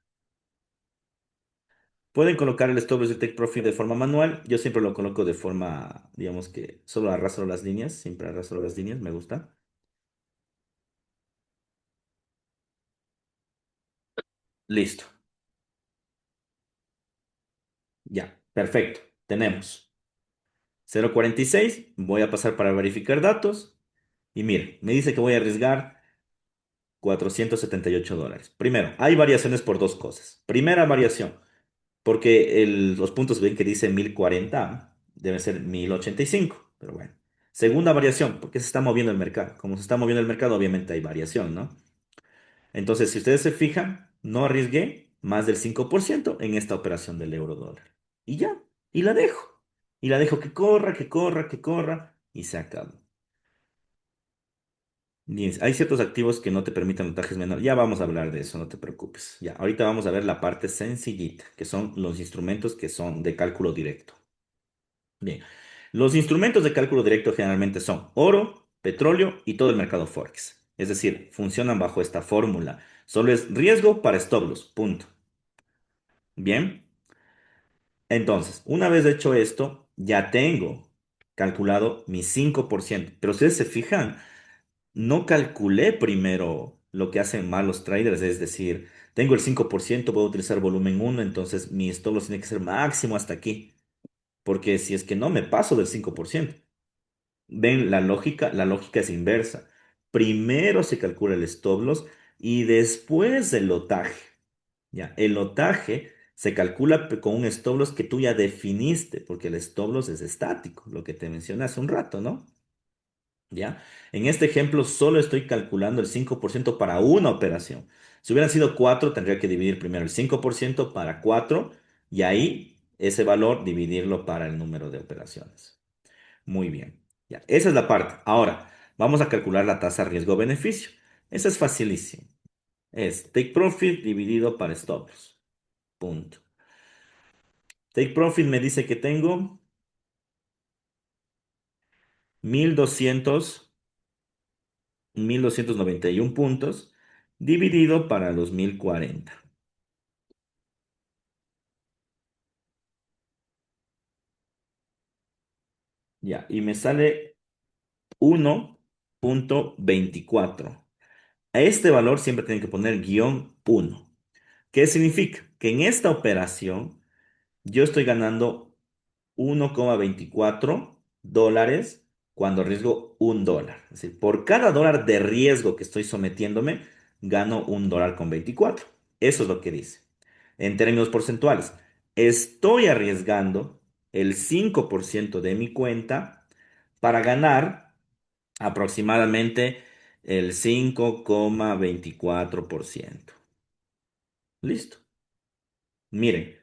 Pueden colocar el stop loss y take profit de forma manual. Yo siempre lo coloco de forma, digamos que solo arrastro las líneas, siempre arrastro las líneas, me gusta. Listo, ya, perfecto. Tenemos 0,46. Voy a pasar para verificar datos. Y mire, me dice que voy a arriesgar $478. Primero, hay variaciones por dos cosas. Primera variación, porque los puntos ven que dice 1040, deben ser 1085, pero bueno. Segunda variación, porque se está moviendo el mercado. Como se está moviendo el mercado, obviamente hay variación, ¿no? Entonces, si ustedes se fijan, no arriesgué más del 5% en esta operación del euro dólar. Y ya, y la dejo. Y la dejo que corra, que corra, que corra, y se acabó. Bien, hay ciertos activos que no te permiten montajes menores. Ya vamos a hablar de eso, no te preocupes. Ya, ahorita vamos a ver la parte sencillita, que son los instrumentos que son de cálculo directo. Bien, los instrumentos de cálculo directo generalmente son oro, petróleo y todo el mercado Forex. Es decir, funcionan bajo esta fórmula. Solo es riesgo para stop loss, punto. Bien, entonces, una vez hecho esto, ya tengo calculado mi 5%. Pero ustedes se fijan, no calculé primero lo que hacen mal los traders, es decir, tengo el 5%, puedo utilizar volumen uno, entonces mi stop loss tiene que ser máximo hasta aquí, porque si es que no me paso del 5%. Ven, la lógica es inversa. Primero se calcula el stop loss y después el lotaje. Ya, el lotaje se calcula con un stop loss que tú ya definiste, porque el stop loss es estático, lo que te mencioné hace un rato, ¿no? ¿Ya? En este ejemplo solo estoy calculando el 5% para una operación. Si hubieran sido cuatro, tendría que dividir primero el 5% para cuatro y ahí ese valor dividirlo para el número de operaciones. Muy bien. Ya, esa es la parte. Ahora, vamos a calcular la tasa riesgo-beneficio. Eso es facilísimo. Es take profit dividido para stop loss. Punto. Take profit me dice que tengo 1200 1291 puntos dividido para los 1040. Ya, y me sale 1,24. A este valor siempre tienen que poner -1. ¿Qué significa? Que en esta operación yo estoy ganando 1,24 dólares cuando arriesgo $1. Es decir, por cada dólar de riesgo que estoy sometiéndome, gano $1,24. Eso es lo que dice. en términos porcentuales. Estoy arriesgando el 5% de mi cuenta para ganar aproximadamente el 5,24%. Listo. Miren,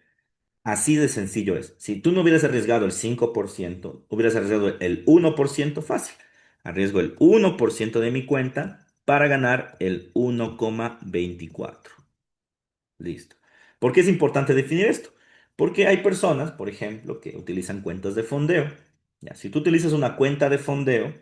así de sencillo es. Si tú no hubieras arriesgado el 5%, hubieras arriesgado el 1% fácil. Arriesgo el 1% de mi cuenta para ganar el 1,24. Listo. ¿Por qué es importante definir esto? Porque hay personas, por ejemplo, que utilizan cuentas de fondeo. Ya, si tú utilizas una cuenta de fondeo,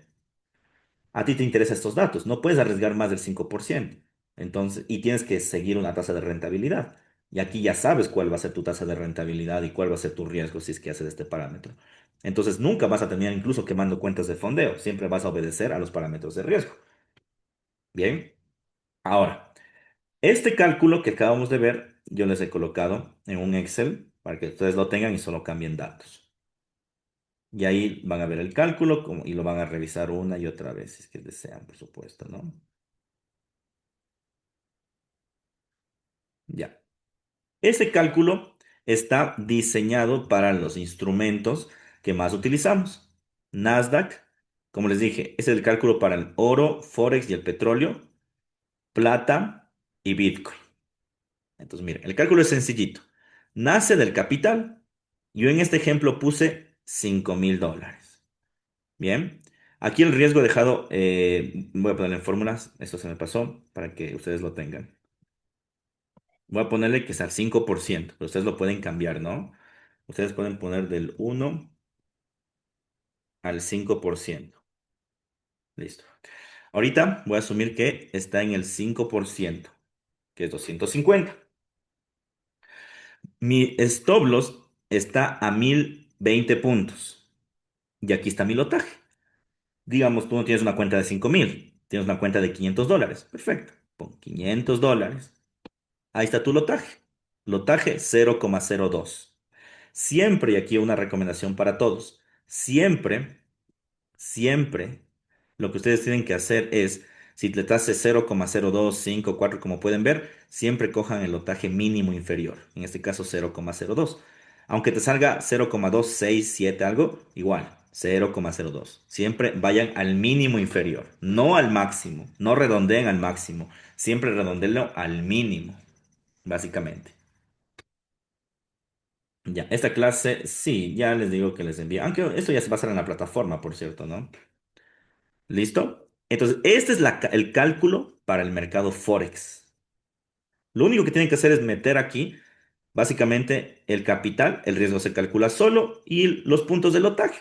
a ti te interesan estos datos. No puedes arriesgar más del 5%. Entonces, y tienes que seguir una tasa de rentabilidad. Y aquí ya sabes cuál va a ser tu tasa de rentabilidad y cuál va a ser tu riesgo si es que haces este parámetro. Entonces, nunca vas a terminar incluso quemando cuentas de fondeo. Siempre vas a obedecer a los parámetros de riesgo. Bien. Ahora, este cálculo que acabamos de ver, yo les he colocado en un Excel para que ustedes lo tengan y solo cambien datos. Y ahí van a ver el cálculo y lo van a revisar una y otra vez, si es que desean, por supuesto, ¿no? Ya. Ese cálculo está diseñado para los instrumentos que más utilizamos. Nasdaq, como les dije, es el cálculo para el oro, Forex y el petróleo, plata y Bitcoin. Entonces, miren, el cálculo es sencillito. Nace del capital. Yo en este ejemplo puse $5,000. Bien. Aquí el riesgo dejado, voy a ponerle en fórmulas, esto se me pasó para que ustedes lo tengan. Voy a ponerle que es al 5%, pero ustedes lo pueden cambiar, ¿no? Ustedes pueden poner del 1 al 5%. Listo. Ahorita voy a asumir que está en el 5%, que es 250. Mi stop loss está a 1020 puntos. Y aquí está mi lotaje. Digamos, tú no tienes una cuenta de 5,000, tienes una cuenta de $500. Perfecto. Pon $500. Ahí está tu lotaje. Lotaje 0,02. Siempre, y aquí una recomendación para todos, siempre, lo que ustedes tienen que hacer es, si le hace 0,0254, como pueden ver, siempre cojan el lotaje mínimo inferior, en este caso 0,02. Aunque te salga 0,267 algo, igual, 0,02. Siempre vayan al mínimo inferior, no al máximo, no redondeen al máximo, siempre redondeenlo al mínimo, básicamente. Ya, esta clase, sí, ya les digo que les envío, aunque esto ya se va a hacer en la plataforma, por cierto, ¿no? ¿Listo? Entonces, este es el cálculo para el mercado Forex. Lo único que tienen que hacer es meter aquí, básicamente, el capital, el riesgo se calcula solo y los puntos de lotaje.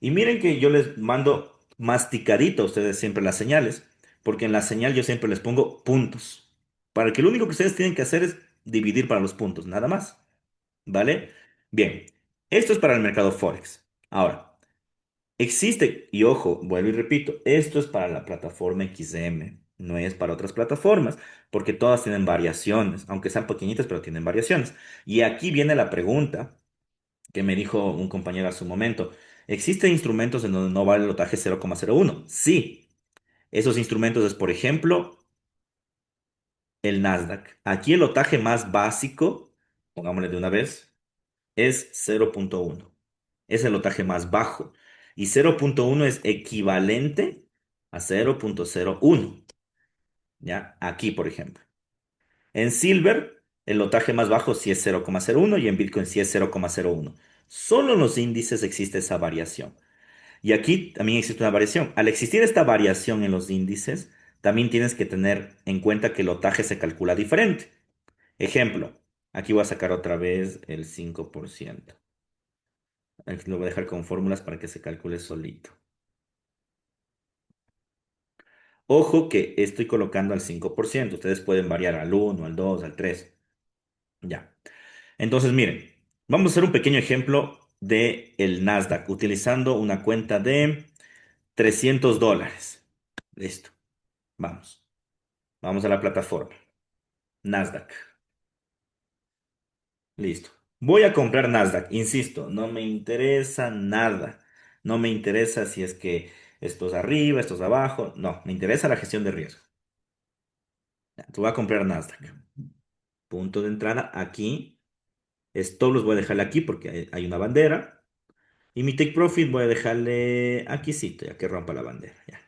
Y miren que yo les mando masticadito a ustedes siempre las señales, porque en la señal yo siempre les pongo puntos, para que lo único que ustedes tienen que hacer es dividir para los puntos, nada más. ¿Vale? Bien, esto es para el mercado Forex. Ahora, existe, y ojo, vuelvo y repito, esto es para la plataforma XM, no es para otras plataformas, porque todas tienen variaciones, aunque sean pequeñitas, pero tienen variaciones. Y aquí viene la pregunta que me dijo un compañero a su momento. ¿Existen instrumentos en donde no vale el lotaje 0,01? Sí, esos instrumentos es, por ejemplo, el Nasdaq. Aquí el lotaje más básico, pongámosle de una vez, es 0,1. Es el lotaje más bajo. Y 0,1 es equivalente a 0,01. ¿Ya? Aquí, por ejemplo. En Silver, el lotaje más bajo sí es 0,01 y en Bitcoin sí es 0,01. Solo en los índices existe esa variación. Y aquí también existe una variación. Al existir esta variación en los índices, también tienes que tener en cuenta que el lotaje se calcula diferente. Ejemplo, aquí voy a sacar otra vez el 5%. Aquí lo voy a dejar con fórmulas para que se calcule solito. Ojo que estoy colocando al 5%. Ustedes pueden variar al 1, al 2, al 3. Ya. Entonces, miren, vamos a hacer un pequeño ejemplo de el Nasdaq utilizando una cuenta de $300. Listo. Vamos. Vamos a la plataforma. Nasdaq. Listo. Voy a comprar Nasdaq. Insisto, no me interesa nada. No me interesa si es que esto es arriba, esto es abajo. No, me interesa la gestión de riesgo. Ya, tú vas a comprar Nasdaq. punto de entrada aquí. Stop los voy a dejarle aquí porque hay una bandera. Y mi take profit voy a dejarle aquí, sí, ya que rompa la bandera. Ya.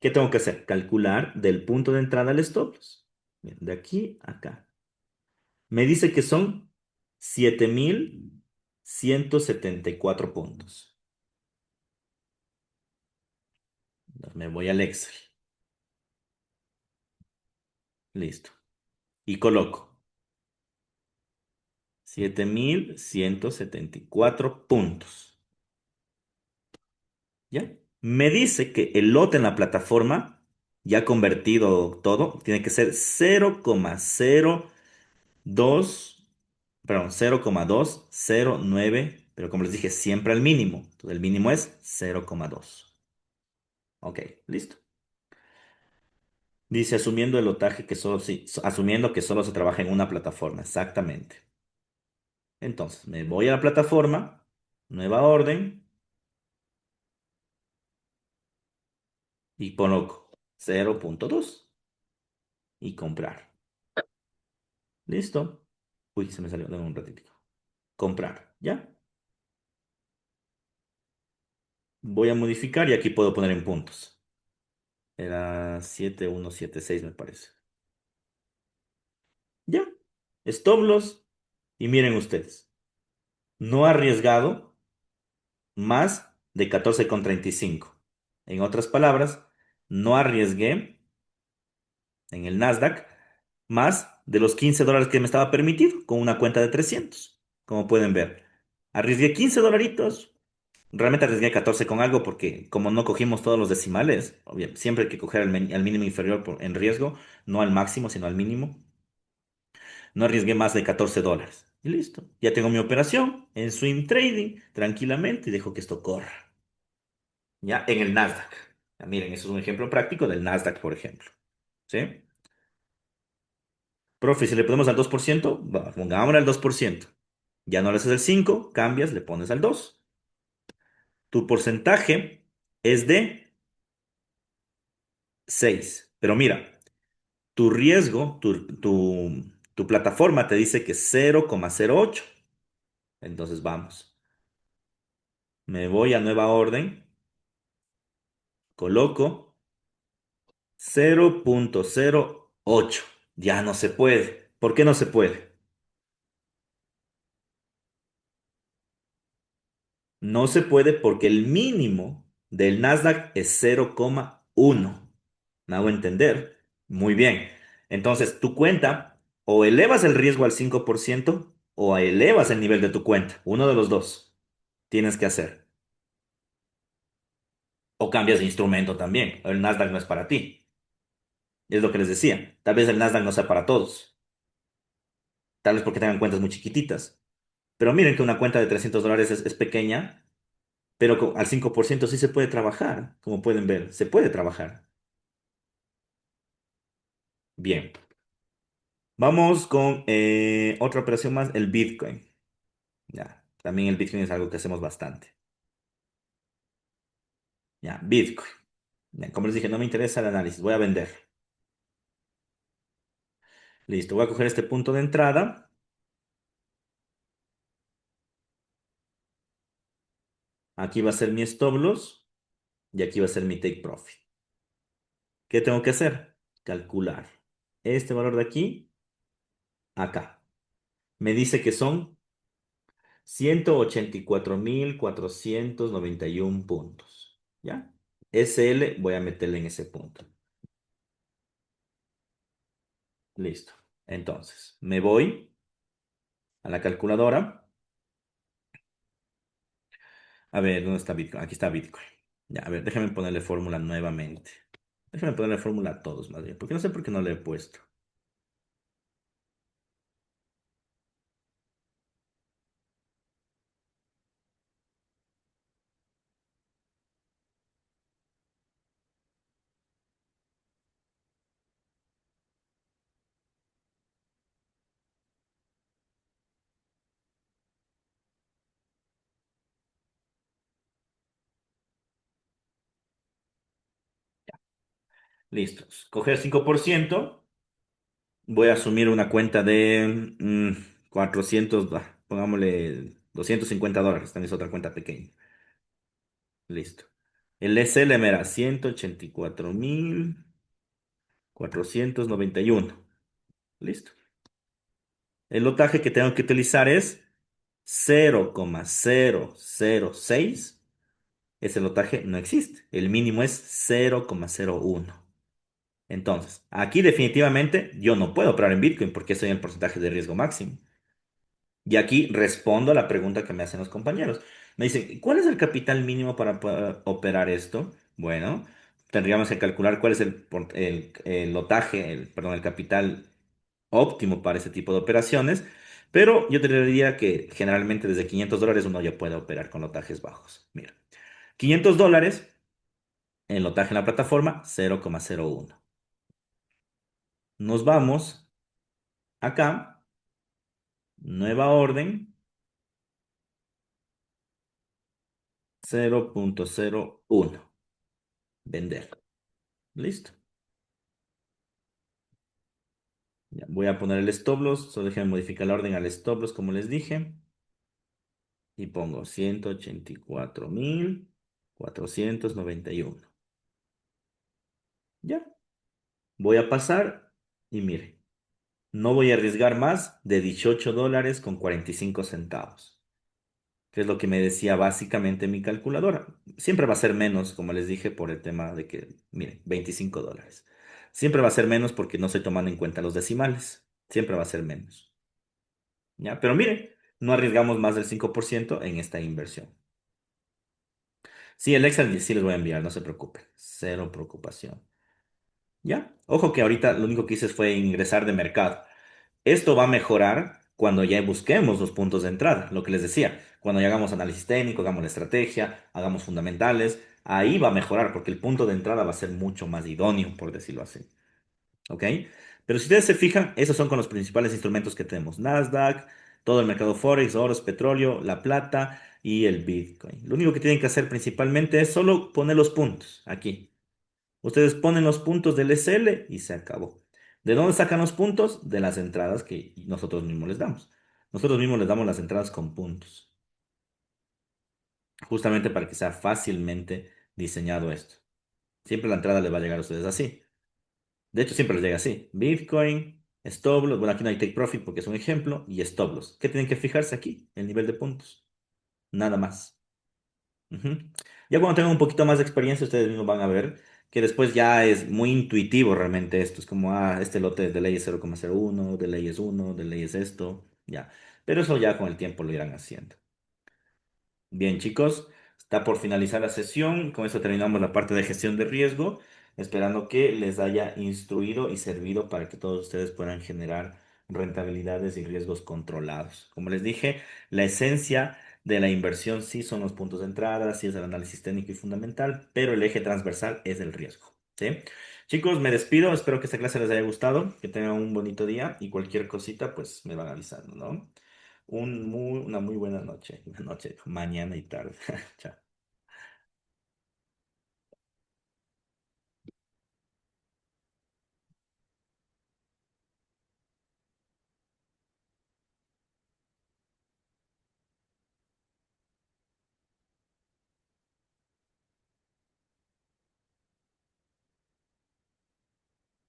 ¿Qué tengo que hacer? Calcular del punto de entrada al stop loss. Bien, de aquí a acá. Me dice que son 7174 puntos. Me voy al Excel. Listo. Y coloco 7174 puntos. ¿Ya? Me dice que el lote en la plataforma, ya convertido todo, tiene que ser 0,02, perdón, 0,209, pero como les dije, siempre al mínimo. Entonces, el mínimo es 0,2. Ok, listo. Dice, asumiendo el lotaje que solo, sí, asumiendo que solo se trabaja en una plataforma, exactamente. Entonces, me voy a la plataforma, nueva orden, y coloco 0,2 y comprar. Listo. Uy, se me salió, dame un ratito. Comprar, ¿ya? Voy a modificar y aquí puedo poner en puntos. Era 7176 me parece. ¿Ya? Stop loss. Y miren ustedes, no arriesgado más de 14,35. En otras palabras, no arriesgué en el Nasdaq más de los $15 que me estaba permitido con una cuenta de 300. Como pueden ver, arriesgué 15 dolaritos. Realmente arriesgué 14 con algo porque como no cogimos todos los decimales, siempre hay que coger al mínimo inferior en riesgo, no al máximo, sino al mínimo. No arriesgué más de $14. Y listo. Ya tengo mi operación en swing trading tranquilamente y dejo que esto corra. Ya en el Nasdaq. Ya, miren, eso es un ejemplo práctico del Nasdaq, por ejemplo. ¿Sí? Profe, si le ponemos al 2%, pongámosle al 2%. Ya no le haces el 5, cambias, le pones al 2. Tu porcentaje es de 6. Pero mira, tu riesgo, tu plataforma te dice que es 0,08. Entonces vamos. Me voy a nueva orden, coloco 0,08. Ya no se puede. ¿Por qué no se puede? No se puede porque el mínimo del Nasdaq es 0,1. ¿Me hago entender? Muy bien. Entonces, tu cuenta o elevas el riesgo al 5% o elevas el nivel de tu cuenta. Uno de los dos tienes que hacer. O cambias de instrumento también. El Nasdaq no es para ti. Es lo que les decía. Tal vez el Nasdaq no sea para todos. Tal vez porque tengan cuentas muy chiquititas. Pero miren que una cuenta de $300 es pequeña, pero al 5% sí se puede trabajar. Como pueden ver, se puede trabajar. Bien. Vamos con otra operación más, el Bitcoin. Ya, también el Bitcoin es algo que hacemos bastante. Ya, Bitcoin. Ya, como les dije, no me interesa el análisis, voy a vender. Listo, voy a coger este punto de entrada. Aquí va a ser mi stop loss y aquí va a ser mi take profit. ¿Qué tengo que hacer? Calcular este valor de aquí, acá. Me dice que son 184,491 puntos. ¿Ya? SL voy a meterle en ese punto. Listo. Entonces, me voy a la calculadora. A ver, ¿dónde está Bitcoin? Aquí está Bitcoin. Ya, a ver, déjame ponerle fórmula nuevamente. Déjame ponerle fórmula a todos más bien, porque no sé por qué no le he puesto. Listo. Coger 5%. Voy a asumir una cuenta de 400, pongámosle $250, también es otra cuenta pequeña. Listo. El SL me era 184.491. Listo. El lotaje que tengo que utilizar es 0,006. Ese lotaje no existe. El mínimo es 0,01. Entonces, aquí definitivamente yo no puedo operar en Bitcoin porque estoy en el porcentaje de riesgo máximo. Y aquí respondo a la pregunta que me hacen los compañeros. Me dicen, ¿cuál es el capital mínimo para poder operar esto? Bueno, tendríamos que calcular cuál es el lotaje, perdón, el capital óptimo para ese tipo de operaciones. Pero yo te diría que generalmente desde $500 uno ya puede operar con lotajes bajos. Mira, $500, el lotaje en la plataforma 0,01. Nos vamos acá, nueva orden, 0,01. Vender. Listo. Ya, voy a poner el stop loss. Solo déjenme modificar la orden al stop loss como les dije. Y pongo 184.491. Ya. Voy a pasar y mire, no voy a arriesgar más de $18,45, que es lo que me decía básicamente mi calculadora. Siempre va a ser menos, como les dije, por el tema de que, miren, $25. Siempre va a ser menos porque no estoy tomando en cuenta los decimales. Siempre va a ser menos. ¿Ya? Pero mire, no arriesgamos más del 5% en esta inversión. Sí, el Excel sí les voy a enviar, no se preocupen. Cero preocupación. ¿Ya? Ojo que ahorita lo único que hice fue ingresar de mercado. Esto va a mejorar cuando ya busquemos los puntos de entrada, lo que les decía. Cuando ya hagamos análisis técnico, hagamos la estrategia, hagamos fundamentales, ahí va a mejorar porque el punto de entrada va a ser mucho más idóneo, por decirlo así. ¿Ok? Pero si ustedes se fijan, esos son con los principales instrumentos que tenemos. Nasdaq, todo el mercado Forex, oros, petróleo, la plata y el Bitcoin. Lo único que tienen que hacer principalmente es solo poner los puntos aquí. Ustedes ponen los puntos del SL y se acabó. ¿De dónde sacan los puntos? De las entradas que nosotros mismos les damos. Nosotros mismos les damos las entradas con puntos, justamente para que sea fácilmente diseñado esto. Siempre la entrada les va a llegar a ustedes así. De hecho, siempre les llega así. Bitcoin, stop loss. Bueno, aquí no hay take profit porque es un ejemplo. Y stop loss. ¿Qué tienen que fijarse aquí? El nivel de puntos. Nada más. Ujú. Ya cuando tengan un poquito más de experiencia, ustedes mismos van a ver que después ya es muy intuitivo realmente esto. Es como, este lote de ley es 0,01, de ley es uno, de ley es esto. Ya. Pero eso ya con el tiempo lo irán haciendo. Bien, chicos, está por finalizar la sesión. Con eso terminamos la parte de gestión de riesgo, esperando que les haya instruido y servido para que todos ustedes puedan generar rentabilidades y riesgos controlados. Como les dije, la esencia de la inversión sí son los puntos de entrada, sí es el análisis técnico y fundamental, pero el eje transversal es el riesgo. ¿Sí? Chicos, me despido. Espero que esta clase les haya gustado, que tengan un bonito día y cualquier cosita, pues me van avisando, ¿no? Una muy buena noche, mañana y tarde. Chao.